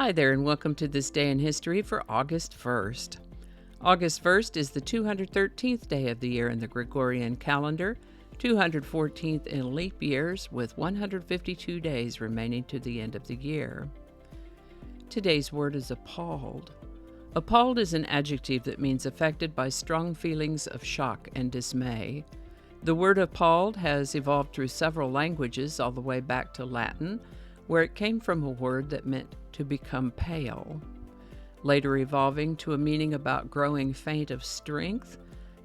Hi there, and welcome to this day in history for August 1st. August 1st is the 213th day of the year in the Gregorian calendar, 214th in leap years, with 152 days remaining to the end of the year. Today's word is appalled. Appalled is an adjective that means affected by strong feelings of shock and dismay. The word appalled has evolved through several languages all the way back to Latin, where it came from a word that meant to become pale, later evolving to a meaning about growing faint of strength,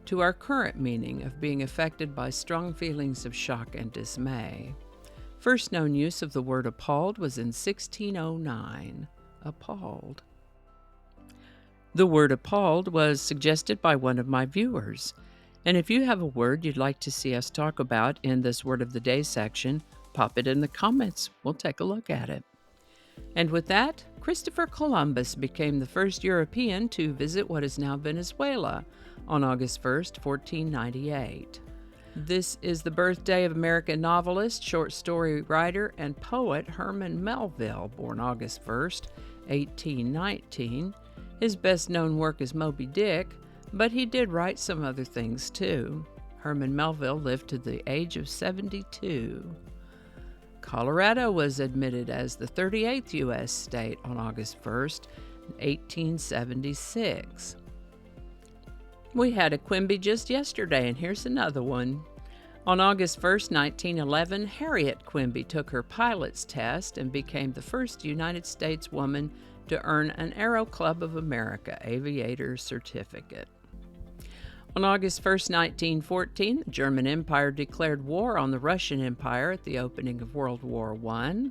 to our current meaning of being affected by strong feelings of shock and dismay. First known use of the word appalled was in 1609. Appalled. The word appalled was suggested by one of my viewers, and if you have a word you'd like to see us talk about in this Word of the Day section, pop it in the comments. We'll take a look at it. And with that, Christopher Columbus became the first European to visit what is now Venezuela on August 1st, 1498. This is the birthday of American novelist, short story writer, and poet Herman Melville, born August 1st, 1819. His best-known work is Moby Dick, but he did write some other things too. Herman Melville lived to the age of 72. Colorado was admitted as the 38th U.S. state on August 1st, 1876. We had a Quimby just yesterday, and here's another one. On August 1st, 1911, Harriet Quimby took her pilot's test and became the first United States woman to earn an Aero Club of America Aviator Certificate. On August 1st, 1914, the German Empire declared war on the Russian Empire at the opening of World War I.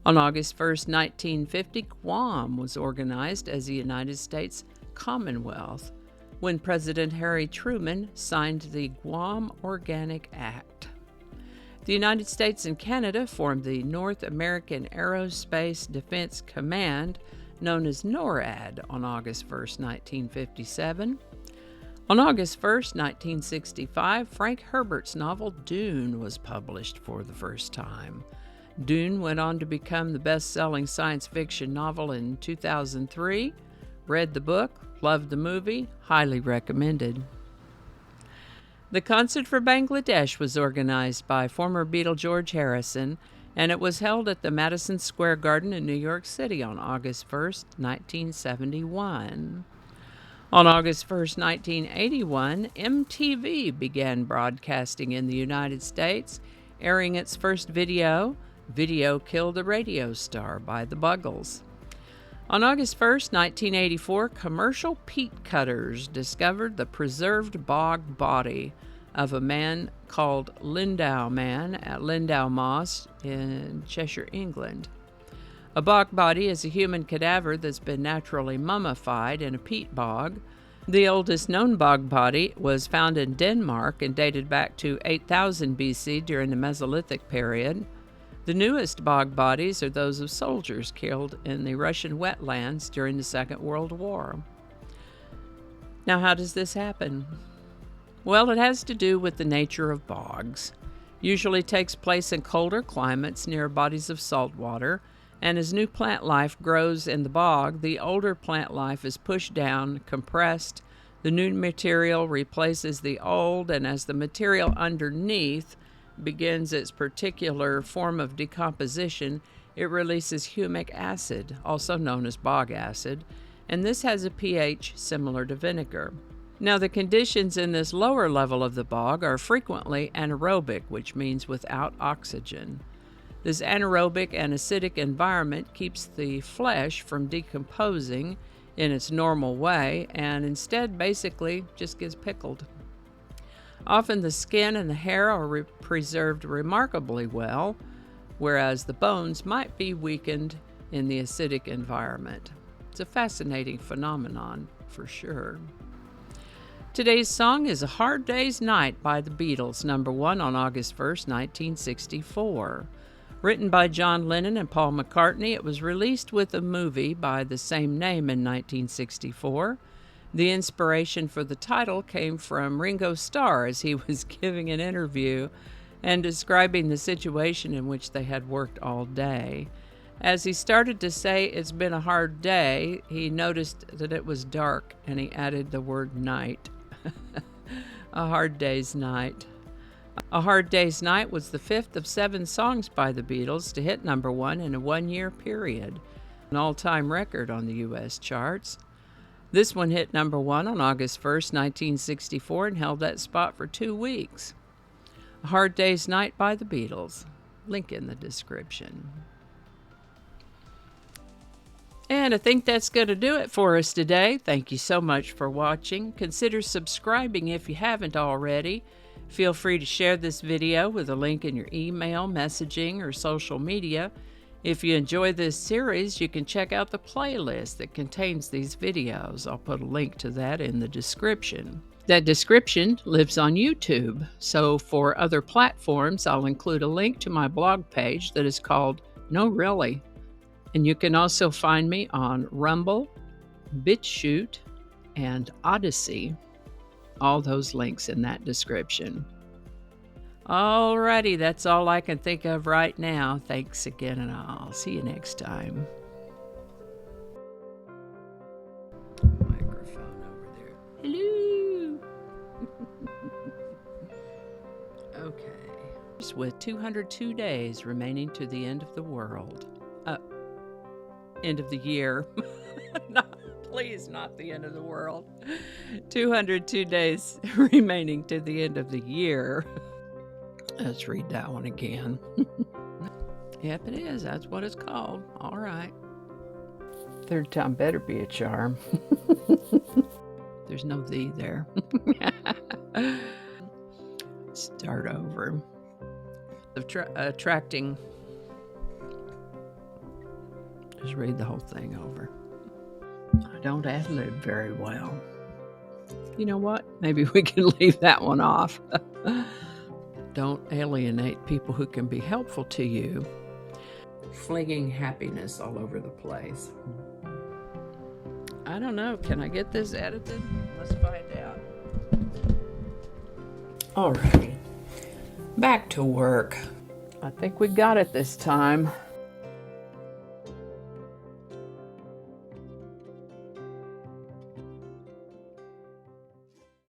On August 1st, 1950, Guam was organized as a United States Commonwealth when President Harry Truman signed the Guam Organic Act. The United States and Canada formed the North American Aerospace Defense Command, known as NORAD, on August 1st, 1957. On August 1st, 1965, Frank Herbert's novel Dune was published for the first time. Dune went on to become the best-selling science fiction novel in 2003. Read the book, loved the movie, highly recommended. The Concert for Bangladesh was organized by former Beatle George Harrison, and it was held at the Madison Square Garden in New York City on August 1st, 1971. On August 1st, 1981, MTV began broadcasting in the United States, airing its first video, Video Killed a Radio Star by the Buggles. On August 1st, 1984, commercial peat cutters discovered the preserved bog body of a man called Lindau Man at Lindau Moss in Cheshire, England. A bog body is a human cadaver that's been naturally mummified in a peat bog. The oldest known bog body was found in Denmark and dated back to 8000 BC during the Mesolithic period. The newest bog bodies are those of soldiers killed in the Russian wetlands during the Second World War. Now, how does this happen? Well, it has to do with the nature of bogs. Usually takes place in colder climates near bodies of salt water, and as new plant life grows in the bog, the older plant life is pushed down, compressed, the new material replaces the old, and as the material underneath begins its particular form of decomposition, it releases humic acid, also known as bog acid, and this has a pH similar to vinegar. Now, the conditions in this lower level of the bog are frequently anaerobic, which means without oxygen. This anaerobic and acidic environment keeps the flesh from decomposing in its normal way and instead basically just gets pickled. Often the skin and the hair are preserved remarkably well, whereas the bones might be weakened in the acidic environment. It's a fascinating phenomenon for sure. Today's song is A Hard Day's Night by the Beatles, number 1 on August 1st, 1964. Written by John Lennon and Paul McCartney, it was released with a movie by the same name in 1964. The inspiration for the title came from Ringo Starr as he was giving an interview and describing the situation in which they had worked all day. As he started to say it's been a hard day, he noticed that it was dark and he added the word night. A Hard Day's Night. A Hard Day's Night was the fifth of 7 songs by the Beatles to hit number 1 in a 1-year period, an all-time record on the U.S. charts. This one hit number 1 on August 1st, 1964 and held that spot for 2 weeks. A Hard Day's Night by the Beatles. Link in the description. And I think that's going to do it for us today. Thank you so much for watching. Consider subscribing if you haven't already. Feel free to share this video with a link in your email, messaging, or social media. If you enjoy this series, you can check out the playlist that contains these videos. I'll put a link to that in the description. That description lives on YouTube, so for other platforms, I'll include a link to my blog page that is called No Really. And you can also find me on Rumble, BitChute, and Odyssey. All those links in that description. Alrighty, that's all I can think of right now. Thanks again, and I'll see you next time. Microphone over there. Hello. Okay. With 202 days remaining to the end of the world. End of the year. Please, not the end of the world. 202 days remaining to the end of the year. Let's read that one again. Yep, it is. That's what it's called. All right. Third time better be a charm. There's no "the" there. Start over. Attracting. Just read the whole thing over. I don't ad-lib very well. You know what? Maybe we can leave that one off. Don't alienate people who can be helpful to you. Flinging happiness all over the place. I don't know. Can I get this edited? Let's find out. Alrighty. Back to work. I think we got it this time.